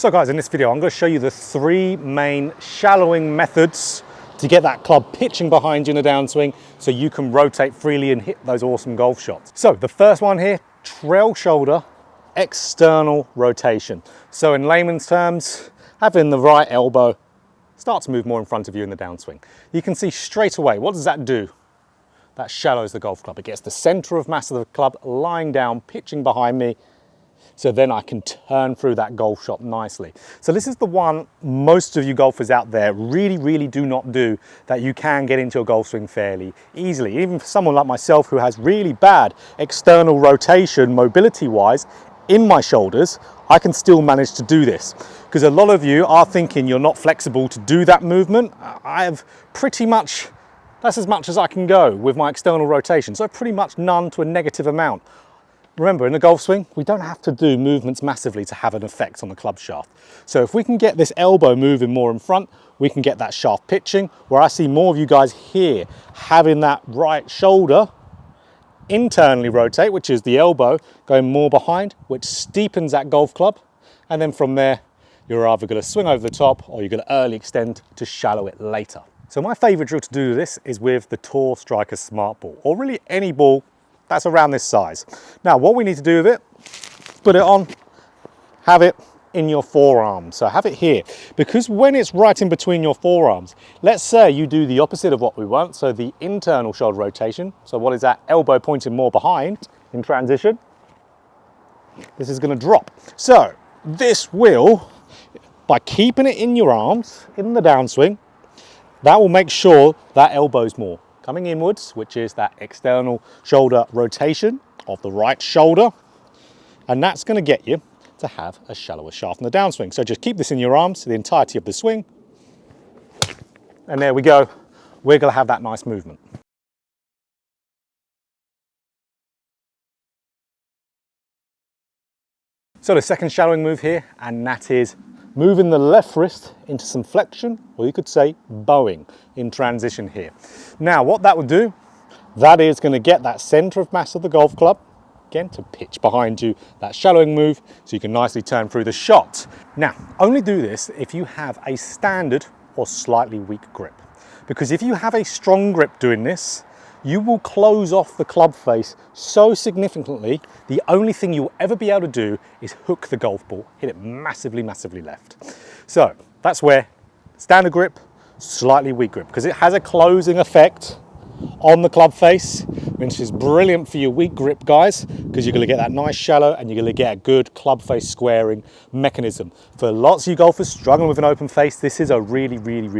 So guys, in this video, I'm going to show you the 3 main shallowing methods to get that club pitching behind you in a downswing so you can rotate freely and hit those awesome golf shots. So the first one here, trail shoulder, external rotation. So in layman's terms, having the right elbow start to move more in front of you in the downswing. You can see straight away, what does that do? That shallows the golf club. It gets the center of mass of the club lying down, pitching behind me, so then I can turn through that golf shot nicely. So this is the one most of you golfers out there really do not do, that you can get into a golf swing fairly easily. Even for someone like myself who has really bad external rotation mobility wise in my shoulders, I can still manage to do this. Because a lot of you are thinking you're not flexible to do that movement. I have pretty much, that's as much as I can go with my external rotation. So pretty much none to a negative amount. Remember, in a golf swing, we don't have to do movements massively to have an effect on the club shaft. So if we can get this elbow moving more in front, we can get that shaft pitching, where I see more of you guys here having that right shoulder internally rotate, which is the elbow going more behind, which steepens that golf club. And then from there, you're either going to swing over the top or you're going to early extend to shallow it later. So my favorite drill to do this is with the Tour Striker Smart Ball, or really any ball that's around this size. Now, what we need to do with it, put it on, have it in your forearm. So have it here, because when it's right in between your forearms, let's say you do the opposite of what we want. So the internal shoulder rotation. So what is that? Elbow pointing more behind in transition. This is going to drop. So this will, by keeping it in your arms in the downswing, that will make sure that elbow's more coming inwards, which is that external shoulder rotation of the right shoulder. And that's going to get you to have a shallower shaft in the downswing. So just keep this in your arms the entirety of the swing. And there we go. We're going to have that nice movement. So the second shallowing move here, and that is moving the left wrist into some flexion, or you could say bowing in transition here. Now, what that will do, that is going to get that center of mass of the golf club, again, to pitch behind you, that shallowing move, so you can nicely turn through the shot. Now, only do this if you have a standard or slightly weak grip. Because if you have a strong grip doing this, you will close off the club face so significantly, the only thing you'll ever be able to do is hook the golf ball, hit it massively left. So that's where standard grip, slightly weak grip, because it has a closing effect on the club face, which is brilliant for your weak grip guys, because you're going to get that nice shallow and you're going to get a good club face squaring mechanism. For lots of you golfers struggling with an open face, this is a really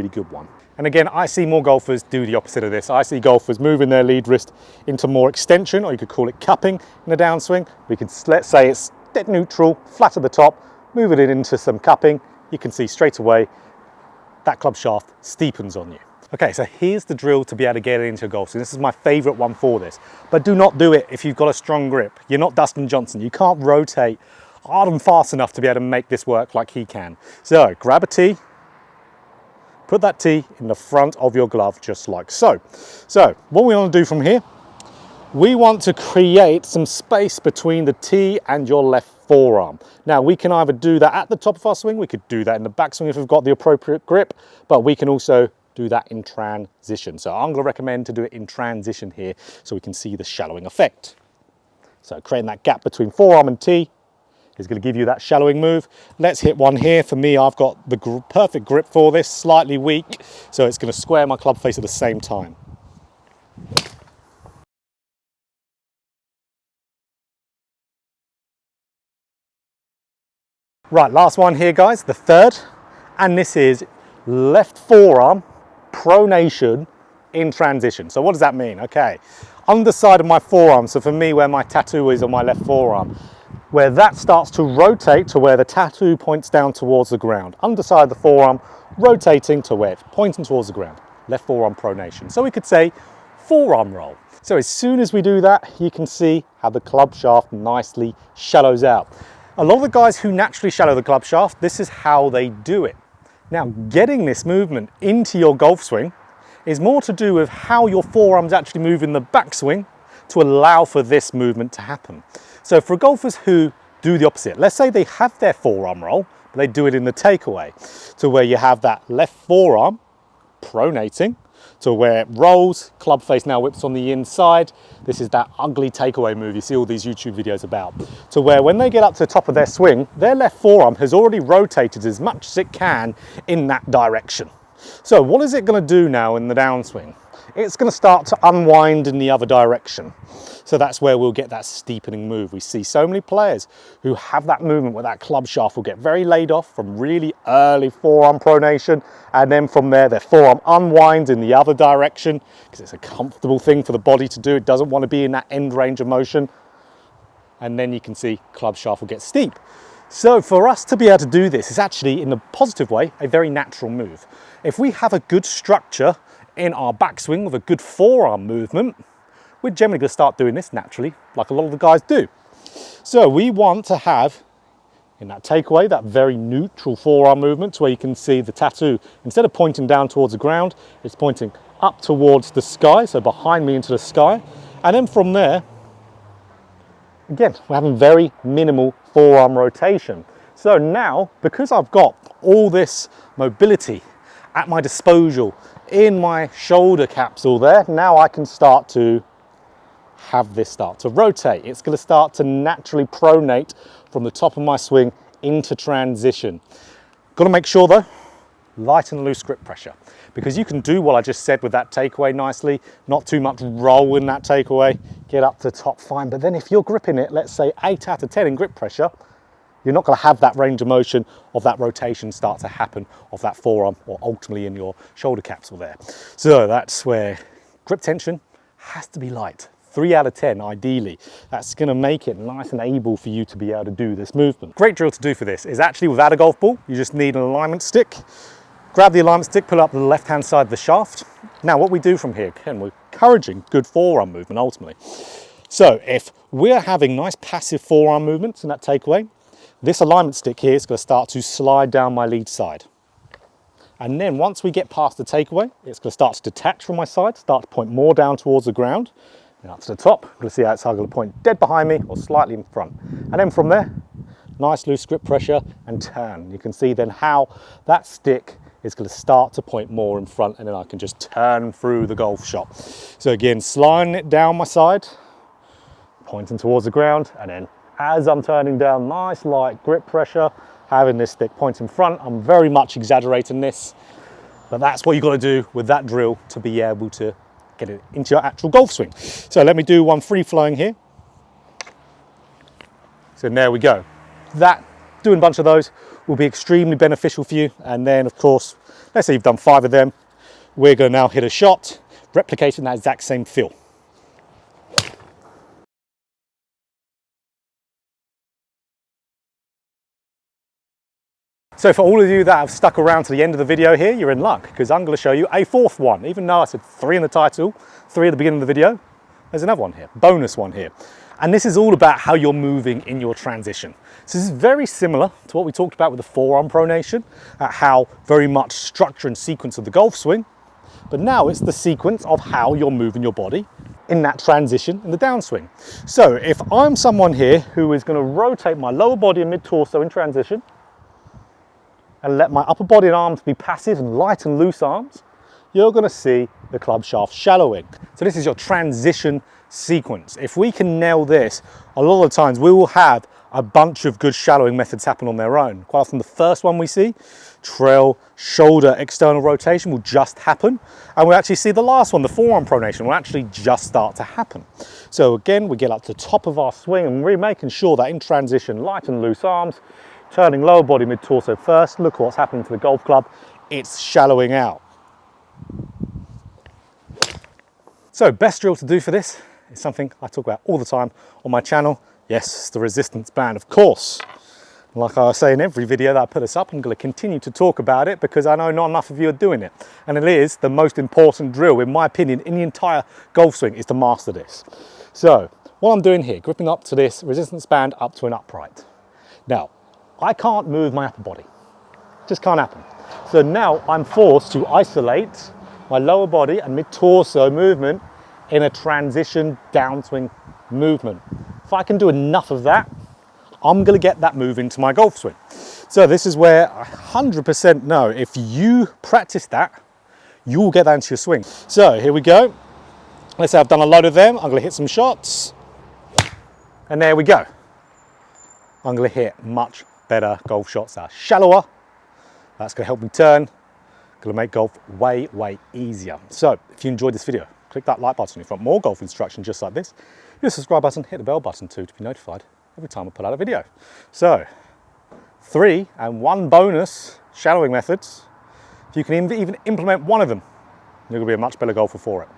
good one. And again, I see more golfers do the opposite of this. I see golfers moving their lead wrist into more extension, or you could call it cupping in a downswing. We can, let's say it's dead neutral, flat at the top, moving it into some cupping. You can see straight away that club shaft steepens on you. Okay, so here's the drill to be able to get it into a golf swing. This is my favorite one for this, but do not do it if you've got a strong grip. You're not Dustin Johnson. You can't rotate hard and fast enough to be able to make this work like he can. So grab a tee, put that tee in the front of your glove, just like so. So what we want to do from here, we want to create some space between the tee and your left forearm. Now, we can either do that at the top of our swing, we could do that in the backswing if we've got the appropriate grip, but we can also do that in transition. So I'm going to recommend to do it in transition here so we can see the shallowing effect. So creating that gap between forearm and tee is going to give you that shallowing move. Let's hit one here. For me, I've got the perfect grip for this, slightly weak, so it's going to square my club face at the same time. Right, last one here, guys, the third, and this is left forearm pronation in transition. So what does that mean? Okay, underside of my forearm, so for me where my tattoo is on my left forearm, where that starts to rotate to where the tattoo points down towards the ground. Underside of the forearm, rotating to where it's pointing towards the ground. Left forearm pronation. So we could say forearm roll. So as soon as we do that, you can see how the club shaft nicely shallows out. A lot of the guys who naturally shallow the club shaft, this is how they do it. Now, getting this movement into your golf swing is more to do with how your forearms actually move in the backswing to allow for this movement to happen. So for golfers who do the opposite, let's say they have their forearm roll, but they do it in the takeaway, to where you have that left forearm pronating, to where it rolls, club face now whips on the inside. This is that ugly takeaway move you see all these YouTube videos about. To where when they get up to the top of their swing, their left forearm has already rotated as much as it can in that direction. So what is it going to do now in the downswing? It's going to start to unwind in the other direction. So that's where we'll get that steepening move. We see so many players who have that movement where that club shaft will get very laid off from really early forearm pronation, and then from there their forearm unwinds in the other direction because it's a comfortable thing for the body to do. It doesn't want to be in that end range of motion, and then you can see club shaft will get steep. So for us to be able to do this is actually, in a positive way, a very natural move. If we have a good structure in our backswing with a good forearm movement, we're generally going to start doing this naturally, like a lot of the guys do. So we want to have, in that takeaway, that very neutral forearm movement, where you can see the tattoo, instead of pointing down towards the ground, it's pointing up towards the sky, so behind me into the sky. And then from there, again, we're having very minimal forearm rotation. So now, because I've got all this mobility at my disposal in my shoulder capsule there, now I can start to have this start to rotate. It's going to start to naturally pronate from the top of my swing into transition. Got to make sure though, light and loose grip pressure, because you can do what I just said with that takeaway nicely, not too much roll in that takeaway, get up to the top fine, but then if you're gripping it, let's say 8 out of 10 in grip pressure, you're not going to have that range of motion of that rotation start to happen of that forearm, or ultimately in your shoulder capsule there. So that's where grip tension has to be light. 3 out of 10 ideally. That's going to make it nice and able for you to be able to do this movement. Great drill to do for this is actually without a golf ball. You just need an alignment stick. Grab the alignment stick, pull up the left hand side of the shaft. Now what we do from here, again, we're encouraging good forearm movement ultimately. So if we're having nice passive forearm movements in that takeaway, this alignment stick here is going to start to slide down my lead side. And then once we get past the takeaway, it's going to start to detach from my side, start to point more down towards the ground. And up to the top, I'm going to see how it's either going to point dead behind me or slightly in front. And then from there, nice loose grip pressure and turn. You can see then how that stick is going to start to point more in front, and then I can just turn through the golf shot. So again, sliding it down my side, pointing towards the ground, and then as I'm turning down, nice light grip pressure, having this stick point in front. I'm very much exaggerating this, but that's what you've got to do with that drill to be able to get it into your actual golf swing. So let me do one free flowing here. So there we go. That, doing a bunch of those will be extremely beneficial for you. And then of course, let's say you've done 5 of them, we're going to now hit a shot, replicating that exact same feel. So for all of you that have stuck around to the end of the video here, you're in luck, because I'm going to show you a 4th one. Even though I said 3 in the title, 3 at the beginning of the video, there's another one here, bonus one here. And this is all about how you're moving in your transition. So this is very similar to what we talked about with the forearm pronation, how very much structure and sequence of the golf swing, but now it's the sequence of how you're moving your body in that transition in the downswing. So if I'm someone here who is going to rotate my lower body and mid-torso in transition, and let my upper body and arms be passive and light and loose arms, you're going to see the club shaft shallowing. So this is your transition sequence. If we can nail this, a lot of the times we will have a bunch of good shallowing methods happen on their own. Quite often the first one we see, trail, shoulder, external rotation, will just happen. And we actually see the last one, the forearm pronation, will actually just start to happen. So again, we get up to the top of our swing and we're making sure that in transition, light and loose arms, turning lower body mid-torso first. Look what's happening to the golf club. It's shallowing out. So best drill to do for this is something I talk about all the time on my channel. Yes, the resistance band, of course. Like I say in every video that I put this up, I'm going to continue to talk about it because I know not enough of you are doing it. And it is the most important drill, in my opinion, in the entire golf swing, is to master this. So what I'm doing here, gripping up to this resistance band up to an upright. Now, I can't move my upper body. Just can't happen. So now I'm forced to isolate my lower body and mid-torso movement in a transition downswing movement. If I can do enough of that, I'm going to get that move into my golf swing. So this is where I 100% know if you practice that, you will get that into your swing. So here we go. Let's say I've done a load of them. I'm gonna hit some shots. And there we go. I'm gonna hit much better golf shots that are shallower. That's gonna help me turn. Gonna make golf way, way easier. So if you enjoyed this video, click that like button. If you want more golf instruction just like this, hit the subscribe button, hit the bell button too to be notified every time I put out a video. So 3 and 1 bonus shallowing methods. If you can even implement one of them, you're gonna be a much better golfer for it.